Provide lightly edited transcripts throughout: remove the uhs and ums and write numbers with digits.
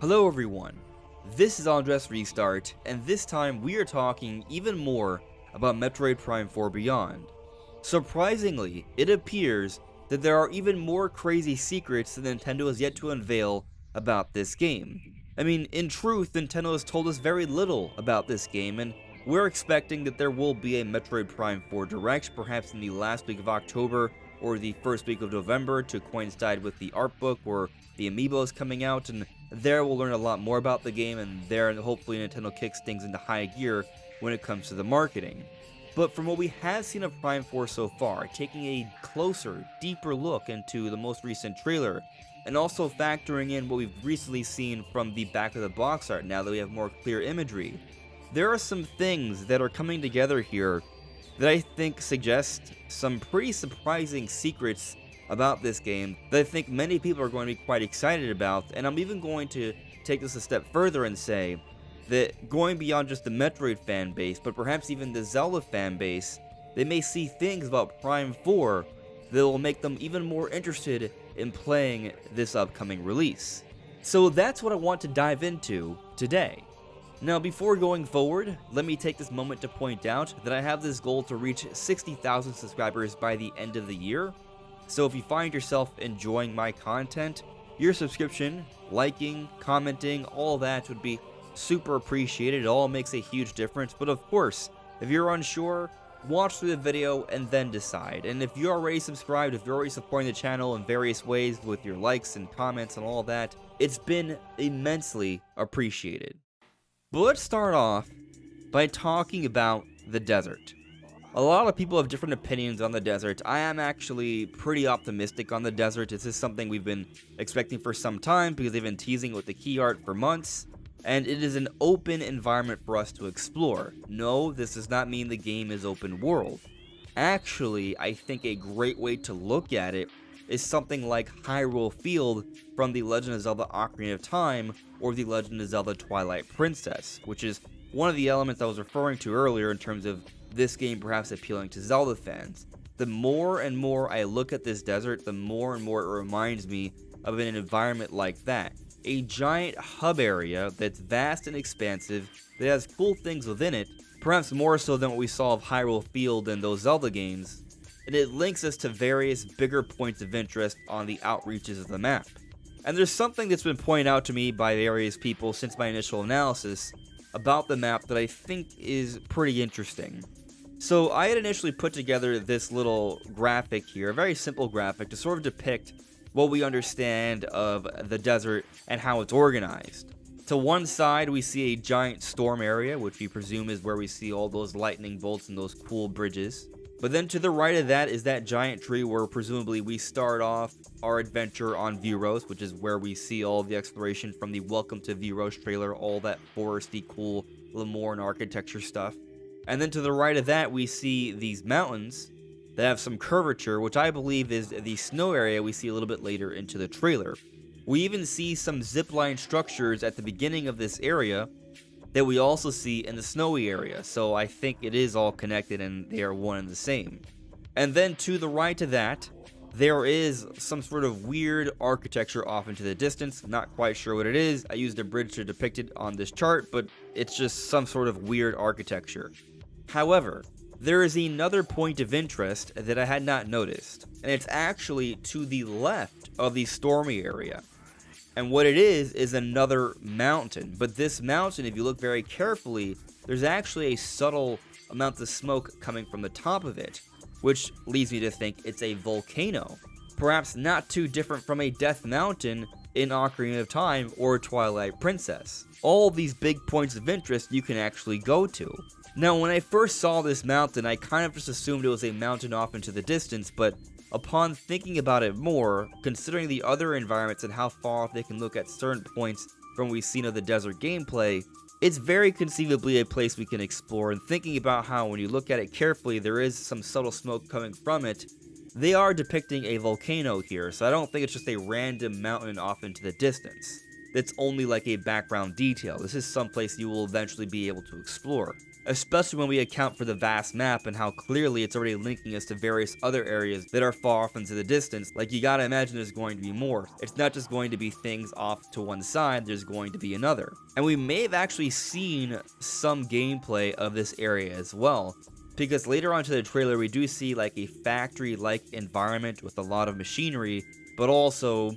Hello everyone, this is AndresRestart, and this time we are talking even more about Metroid Prime 4 Beyond. Surprisingly, it appears that there are even more crazy secrets that Nintendo has yet to unveil about this game. I mean, in truth, Nintendo has told us very little about this game, and we're expecting that there will be a Metroid Prime 4 Direct, perhaps in the last week of October or the first week of November to coincide with the art book or the amiibos coming out, and there we'll learn a lot more about the game, and there hopefully Nintendo kicks things into high gear when it comes to the marketing. But from what we have seen of Prime 4 so far, taking a closer, deeper look into the most recent trailer, and also factoring in what we've recently seen from the back of the box art now that we have more clear imagery, there are some things that are coming together here that I think suggest some pretty surprising secrets about this game that I think many people are going to be quite excited about, and I'm even going to take this a step further and say that going beyond just the Metroid fan base, but perhaps even the Zelda fan base, they may see things about Prime 4 that will make them even more interested in playing this upcoming release. So that's what I want to dive into today. Now, before going forward, let me take this moment to point out that I have this goal to reach 60,000 subscribers by the end of the year. So if you find yourself enjoying my content, your subscription, liking, commenting, all that would be super appreciated. It all makes a huge difference. But of course, if you're unsure, watch through the video and then decide. And if you're already subscribed, if you're already supporting the channel in various ways with your likes and comments and all that, it's been immensely appreciated. But let's start off by talking about the desert. A lot of people have different opinions on the desert. I am actually pretty optimistic on the desert. This is something we've been expecting for some time because they've been teasing with the key art for months, and it is an open environment for us to explore. No, this does not mean the game is open world. Actually, I think a great way to look at it is something like Hyrule Field from The Legend of Zelda Ocarina of Time or The Legend of Zelda Twilight Princess, which is one of the elements I was referring to earlier in terms of this game perhaps appealing to Zelda fans. The more and more I look at this desert, the more and more it reminds me of an environment like that. A giant hub area that's vast and expansive, that has cool things within it, perhaps more so than what we saw of Hyrule Field in those Zelda games, and it links us to various bigger points of interest on the outreaches of the map. And there's something that's been pointed out to me by various people since my initial analysis about the map that I think is pretty interesting. So I had initially put together this little graphic here, a very simple graphic, to sort of depict what we understand of the desert and how it's organized. To one side, we see a giant storm area, which we presume is where we see all those lightning bolts and those cool bridges. But then to the right of that is that giant tree where presumably we start off our adventure on Vyros, which is where we see all the exploration from the Welcome to Vyros trailer, all that foresty, cool Lemurran architecture stuff. And then to the right of that, we see these mountains that have some curvature, which I believe is the snow area we see a little bit later into the trailer. We even see some zipline structures at the beginning of this area that we also see in the snowy area, so I think it is all connected and they are one and the same. And then to the right of that, there is some sort of weird architecture off into the distance. Not quite sure what it is. I used a bridge to depict it on this chart, but it's just some sort of weird architecture. However, there is another point of interest that I had not noticed, and it's actually to the left of the stormy area. And what it is another mountain. But this mountain, if you look very carefully, there's actually a subtle amount of smoke coming from the top of it, which leads me to think it's a volcano. Perhaps not too different from a Death Mountain in Ocarina of Time or Twilight Princess. All these big points of interest you can actually go to. Now, when I first saw this mountain, I kind of just assumed it was a mountain off into the distance, but upon thinking about it more, considering the other environments and how far off they can look at certain points from what we've seen of the desert gameplay, it's very conceivably a place we can explore. And thinking about how when you look at it carefully, there is some subtle smoke coming from it, they are depicting a volcano here, so I don't think it's just a random mountain off into the distance. That's only like a background detail. This is someplace you will eventually be able to explore. especially when we account for the vast map and how clearly it's already linking us to various other areas that are far off into the distance. Like, you gotta imagine there's going to be more. It's not just going to be things off to one side, there's going to be another. And we may have actually seen some gameplay of this area as well, because later on to the trailer we do see like a factory-like environment with a lot of machinery, but also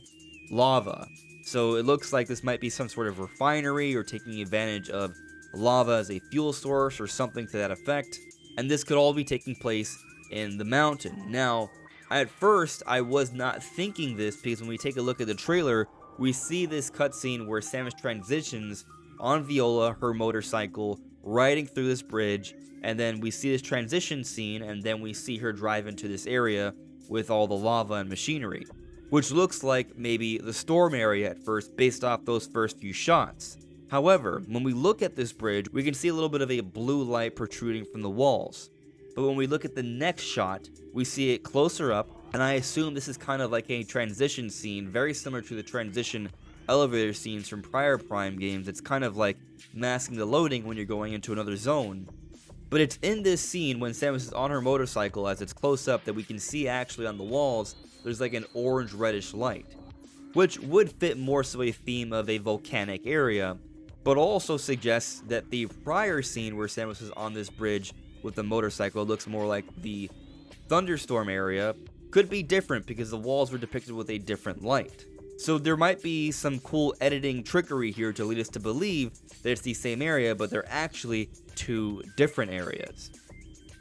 lava. So it looks like this might be some sort of refinery or taking advantage of lava as a fuel source or something to that effect. And this could all be taking place in the mountain. Now, at first I was not thinking this, because when we take a look at the trailer, we see this cutscene where Samus transitions on Viola, her motorcycle, riding through this bridge, and then we see this transition scene, and then we see her drive into this area with all the lava and machinery, which looks like maybe the storm area at first based off those first few shots. However, when we look at this bridge, we can see a little bit of a blue light protruding from the walls. But when we look at the next shot, we see it closer up, and I assume this is kind of like a transition scene, very similar to the transition elevator scenes from prior Prime games. It's kind of like masking the loading when you're going into another zone. But it's in this scene when Samus is on her motorcycle, as it's close up, that we can see actually on the walls there's like an orange reddish light, which would fit more so a theme of a volcanic area, but also suggests that the prior scene where Samus is on this bridge with the motorcycle looks more like the thunderstorm area could be different, because the walls were depicted with a different light. So there might be some cool editing trickery here to lead us to believe that it's the same area, but they're actually two different areas.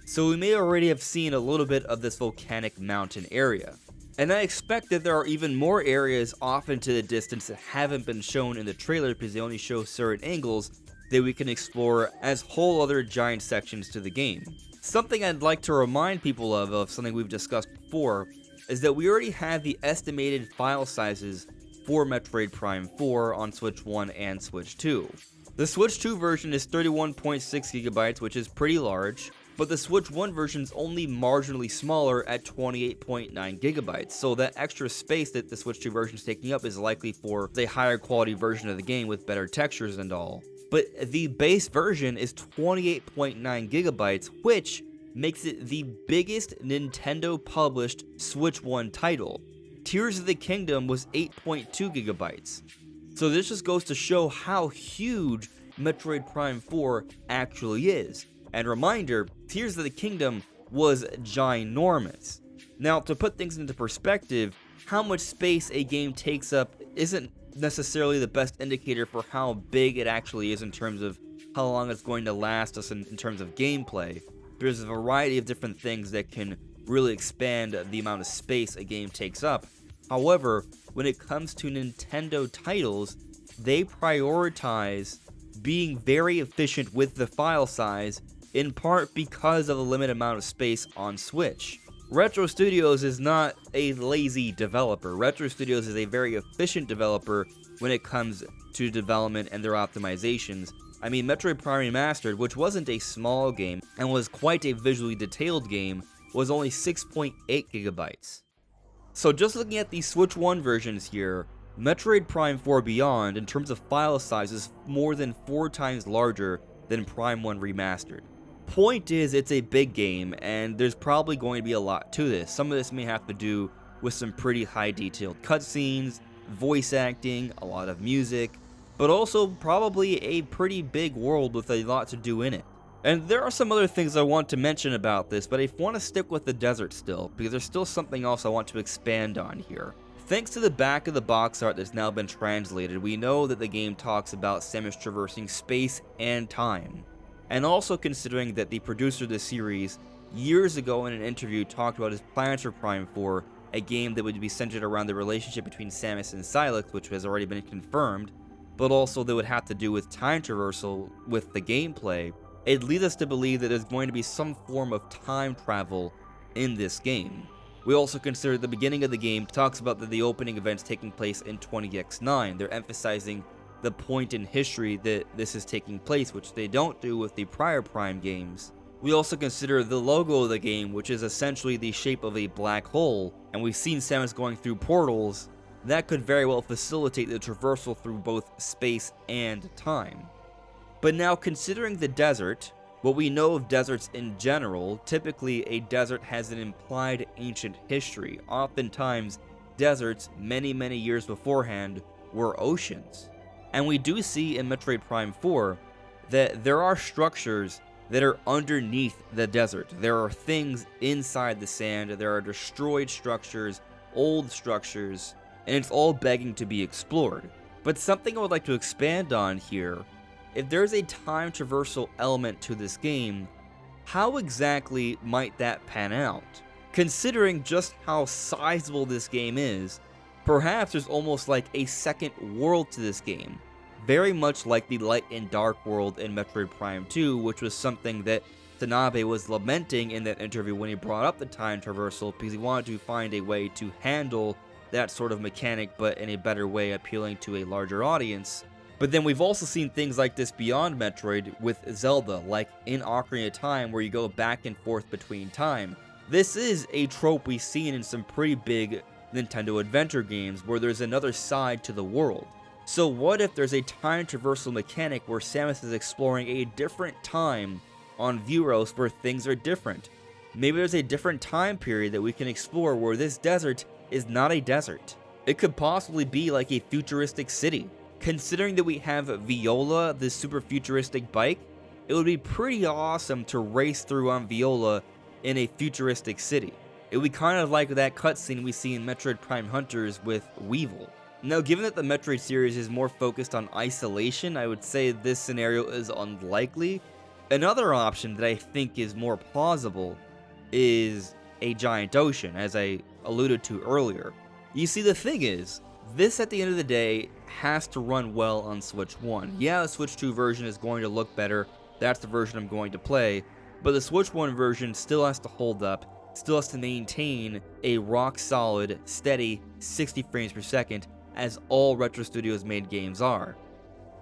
So we may already have seen a little bit of this volcanic mountain area. And I expect that there are even more areas off into the distance that haven't been shown in the trailer, because they only show certain angles that we can explore as whole other giant sections to the game. Something I'd like to remind people of something we've discussed before, is that we already have the estimated file sizes for Metroid Prime 4 on Switch 1 and Switch 2. The Switch 2 version is 31.6 GB, which is pretty large, but the Switch 1 version is only marginally smaller at 28.9 GB, so that extra space that the Switch 2 version is taking up is likely for a higher quality version of the game with better textures and all. But the base version is 28.9 GB, which makes it the biggest Nintendo published Switch 1 title. Tears of the Kingdom was 8.2 GB. So this just goes to show how huge Metroid Prime 4 actually is. And reminder, Tears of the Kingdom was ginormous. Now, to put things into perspective, how much space a game takes up isn't necessarily the best indicator for how big it actually is in terms of how long it's going to last us in terms of gameplay. There's a variety of different things that can really expand the amount of space a game takes up. However, when it comes to Nintendo titles, they prioritize being very efficient with the file size, in part because of the limited amount of space on Switch. Retro Studios is not a lazy developer. Retro Studios is a very efficient developer when it comes to development and their optimizations. I mean, Metroid Prime Remastered, which wasn't a small game and was quite a visually detailed game, was only 6.8 GB. So just looking at the Switch 1 versions here, Metroid Prime 4 Beyond, in terms of file size, is more than 4 times larger than Prime 1 Remastered. Point is, it's a big game, and there's probably going to be a lot to this. Some of this may have to do with some pretty high detailed cutscenes, voice acting, a lot of music, but also probably a pretty big world with a lot to do in it. And there are some other things I want to mention about this, but I want to stick with the desert still, because there's still something else I want to expand on here. Thanks to the back of the box art that's now been translated, we know that the game talks about Samus traversing space and time. And also considering that the producer of the series, years ago in an interview, talked about his plans for Prime 4, a game that would be centered around the relationship between Samus and Sylux, which has already been confirmed, but also that would have to do with time traversal with the gameplay. It leads us to believe that there's going to be some form of time travel in this game. We also consider the beginning of the game talks about the opening events taking place in 20X9. They're emphasizing the point in history that this is taking place, which they don't do with the prior Prime games. We also consider the logo of the game, which is essentially the shape of a black hole, and we've seen Samus going through portals. That could very well facilitate the traversal through both space and time. But now, considering the desert, What we know of deserts in general, typically a desert has an implied ancient history. Oftentimes, deserts, many years beforehand, were oceans. And we do see in Metroid Prime 4 that there are structures that are underneath the desert. There are things inside the sand, there are destroyed structures, old structures, and it's all begging to be explored. But something I would like to expand on here, if there's a time traversal element to this game, how exactly might that pan out? Considering just how sizable this game is, perhaps there's almost like a second world to this game, very much like the light and dark world in Metroid Prime 2, which was something that Tanabe was lamenting in that interview when he brought up the time traversal, because he wanted to find a way to handle that sort of mechanic, but in a better way, appealing to a larger audience. But then we've also seen things like this beyond Metroid with Zelda, like in Ocarina of Time, where you go back and forth between time. This is a trope we've seen in some pretty big Nintendo adventure games, where there's another side to the world. So what if there's a time traversal mechanic where Samus is exploring a different time on Vuros where things are different? Maybe there's a different time period that we can explore where this desert is not a desert. It could possibly be like a futuristic city. Considering that we have Viola, this super futuristic bike, it would be pretty awesome to race through on Viola in a futuristic city. It would be kind of like that cutscene we see in Metroid Prime Hunters with Weevil. Now, given that the Metroid series is more focused on isolation, I would say this scenario is unlikely. Another option that I think is more plausible is a giant ocean, as I alluded to earlier. You see, the thing is, this at the end of the day has to run well on Switch 1. Yeah, the Switch 2 version is going to look better, that's the version I'm going to play, but the Switch 1 version still has to hold up, still has to maintain a rock solid, steady 60 frames per second, as all Retro Studios made games are.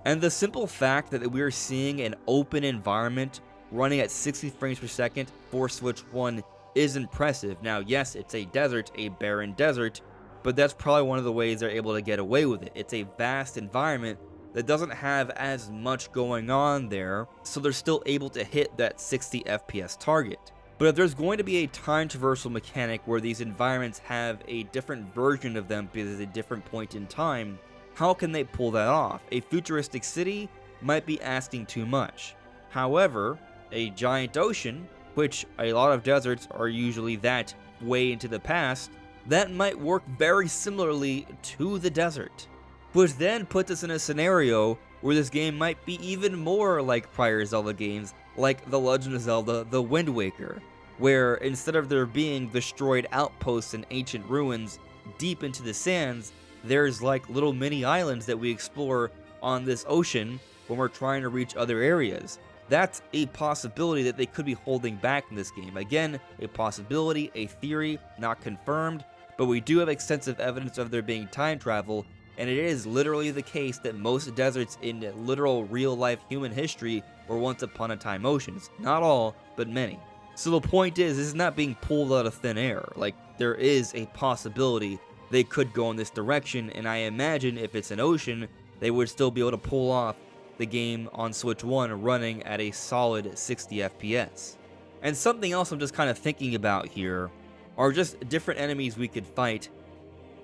And the simple fact that we are seeing an open environment running at 60 frames per second for Switch 1 is impressive. Now, yes, it's a desert, a barren desert, but that's probably one of the ways they're able to get away with it. It's a vast environment that doesn't have as much going on there, so they're still able to hit that 60 FPS target. But if there's going to be a time traversal mechanic where these environments have a different version of them because it's a different point in time, how can they pull that off? A futuristic city might be asking too much. However, a giant ocean, which a lot of deserts are usually that way into the past, that might work very similarly to the desert. Which then puts us in a scenario where this game might be even more like prior Zelda games, like The Legend of Zelda: The Wind Waker, where instead of there being destroyed outposts and ancient ruins deep into the sands, there's like little mini islands that we explore on this ocean when we're trying to reach other areas. That's a possibility that they could be holding back in this game. Again, a possibility, a theory, not confirmed, but we do have extensive evidence of there being time travel, and it is literally the case that most deserts in literal real-life human history were once upon a time oceans. Not all, but many. So the point is, this is not being pulled out of thin air. Like, there is a possibility they could go in this direction, and I imagine if it's an ocean, they would still be able to pull off the game on Switch 1 running at a solid 60 FPS. And something else I'm just kind of thinking about here are just different enemies we could fight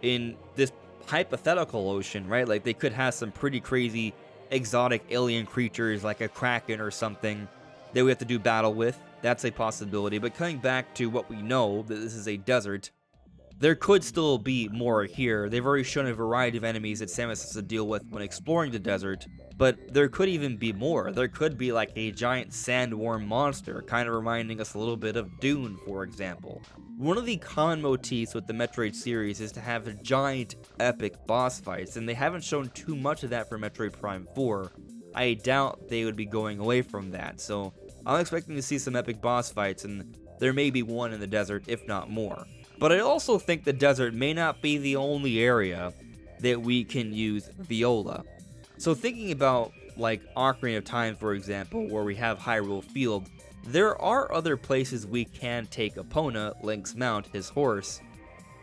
in this hypothetical ocean, right? Like, they could have some pretty crazy exotic alien creatures like a kraken or something that we have to do battle with. That's a possibility. But coming back to what we know, that this is a desert, there could still be more here. They've already shown a variety of enemies that Samus has to deal with when exploring the desert, but there could even be more. There could be like a giant sandworm monster, kind of reminding us a little bit of Dune, for example. One of the common motifs with the Metroid series is to have giant, epic boss fights, and they haven't shown too much of that for Metroid Prime 4. I doubt they would be going away from that, so I'm expecting to see some epic boss fights, and there may be one in the desert, if not more. But I also think the desert may not be the only area that we can use Viola. So thinking about like Ocarina of Time, for example, where we have Hyrule Field, there are other places we can take Epona, Link's mount, his horse.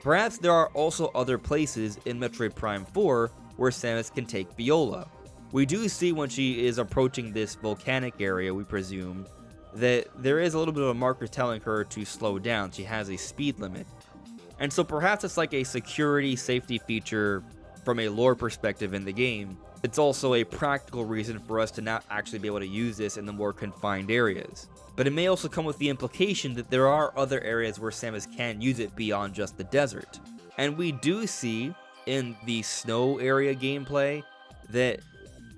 Perhaps there are also other places in Metroid Prime 4 where Samus can take Viola. We do see when she is approaching this volcanic area, we presume, that there is a little bit of a marker telling her to slow down. She has a speed limit. And so perhaps it's like a security safety feature from a lore perspective in the game. It's also a practical reason for us to not actually be able to use this in the more confined areas. But it may also come with the implication that there are other areas where Samus can use it beyond just the desert. And we do see in the snow area gameplay that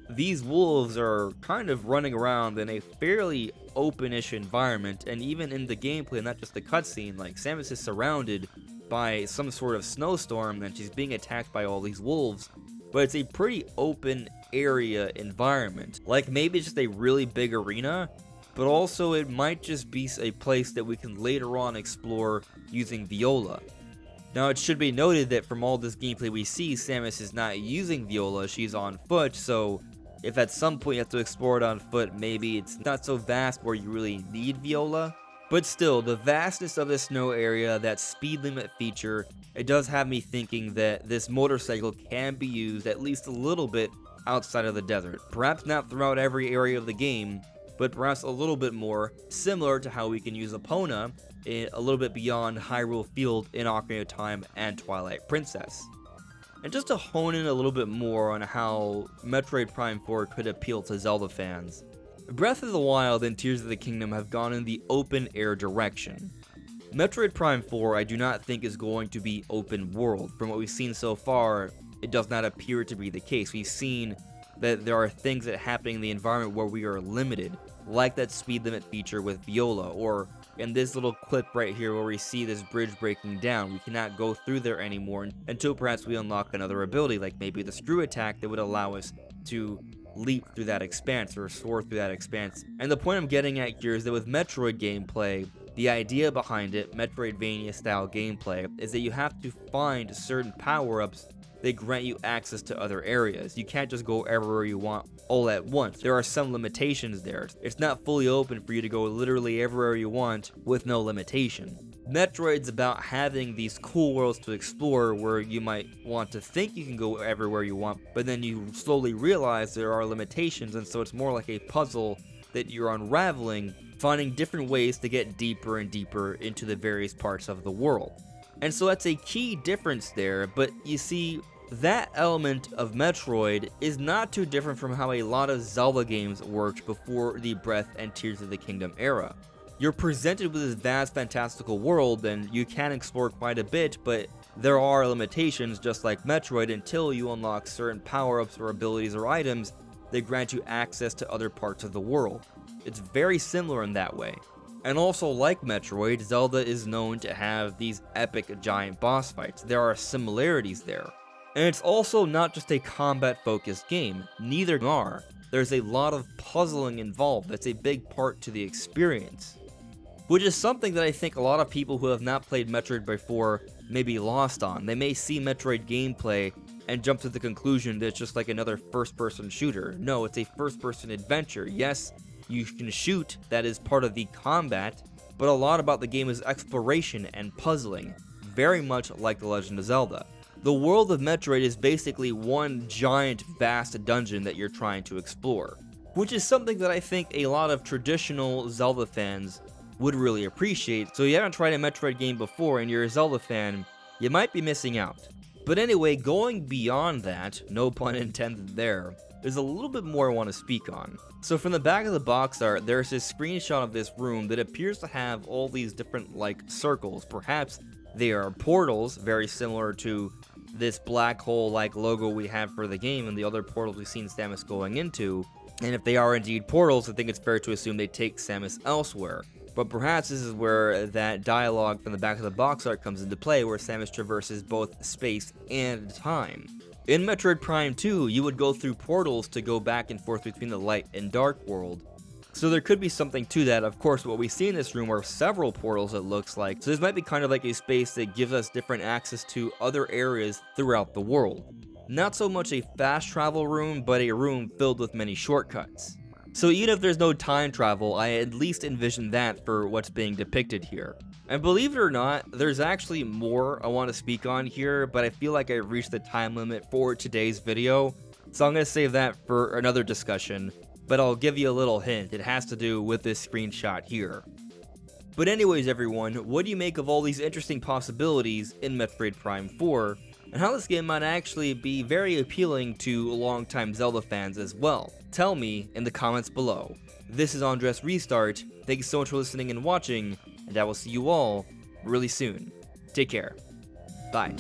these wolves are kind of running around in a fairly open-ish environment, and even in the gameplay, not just the cutscene, like Samus is surrounded by some sort of snowstorm and she's being attacked by all these wolves, but it's a pretty open area environment. Like maybe it's just a really big arena, but also it might just be a place that we can later on explore using Viola. Now it should be noted that from all this gameplay we see, Samus is not using Viola, she's on foot, so if at some point you have to explore it on foot, maybe it's not so vast where you really need Viola. But still, the vastness of the snow area, that speed limit feature, it does have me thinking that this motorcycle can be used at least a little bit outside of the desert. Perhaps not throughout every area of the game, but perhaps a little bit more, similar to how we can use Epona a little bit beyond Hyrule Field in Ocarina of Time and Twilight Princess. And just to hone in a little bit more on how Metroid Prime 4 could appeal to Zelda fans, Breath of the Wild and Tears of the Kingdom have gone in the open air direction. Metroid Prime 4 I do not think is going to be open world. From what we've seen so far, it does not appear to be the case. We've seen that there are things that are happening in the environment where we are limited, like that speed limit feature with Viola, or in this little clip right here where we see this bridge breaking down. We cannot go through there anymore until perhaps we unlock another ability, like maybe the screw attack that would allow us to leap through that expanse or soar through that expanse. And the point I'm getting at here is that with Metroid gameplay, the idea behind it, Metroidvania style gameplay, is that you have to find certain power-ups that grant you access to other areas. You can't just go everywhere you want all at once. There are some limitations there. It's not fully open for you to go literally everywhere you want with no limitation. Metroid's about having these cool worlds to explore where you might want to think you can go everywhere you want, but then you slowly realize there are limitations, and so it's more like a puzzle that you're unraveling, finding different ways to get deeper and deeper into the various parts of the world. And so that's a key difference there, but you see, that element of Metroid is not too different from how a lot of Zelda games worked before the Breath and Tears of the Kingdom era. You're presented with this vast fantastical world and you can explore quite a bit, but there are limitations just like Metroid until you unlock certain power-ups or abilities or items that grant you access to other parts of the world. It's very similar in that way. And also like Metroid, Zelda is known to have these epic giant boss fights. There are similarities there. And it's also not just a combat-focused game, neither are. There's a lot of puzzling involved that's a big part to the experience, which is something that I think a lot of people who have not played Metroid before may be lost on. They may see Metroid gameplay and jump to the conclusion that it's just like another first-person shooter. No, it's a first-person adventure. Yes, you can shoot, that is part of the combat, but a lot about the game is exploration and puzzling, very much like The Legend of Zelda. The world of Metroid is basically one giant, vast dungeon that you're trying to explore, which is something that I think a lot of traditional Zelda fans would really appreciate. So if you haven't tried a Metroid game before and you're a Zelda fan, you might be missing out. But anyway, going beyond that, no pun intended there's a little bit more I want to speak on. So from the back of the box art, there's this screenshot of this room that appears to have all these different like circles. Perhaps they are portals, very similar to this black hole like logo we have for the game and the other portals we've seen Samus going into. And if they are indeed portals, I think it's fair to assume they take Samus elsewhere. But perhaps this is where that dialogue from the back of the box art comes into play, where Samus traverses both space and time. In Metroid Prime 2, you would go through portals to go back and forth between the light and dark world. So there could be something to that. Of course, what we see in this room are several portals, it looks like. So this might be kind of like a space that gives us different access to other areas throughout the world. Not so much a fast travel room, but a room filled with many shortcuts. So even if there's no time travel, I at least envision that for what's being depicted here. And believe it or not, there's actually more I want to speak on here, but I feel like I've reached the time limit for today's video, so I'm going to save that for another discussion. but I'll give you a little hint. It has to do with this screenshot here. But anyways everyone, what do you make of all these interesting possibilities in Metroid Prime 4, and how this game might actually be very appealing to longtime Zelda fans as well? Tell me in the comments below. This is AndresRestart, thank you so much for listening and watching, and I will see you all really soon. Take care. Bye.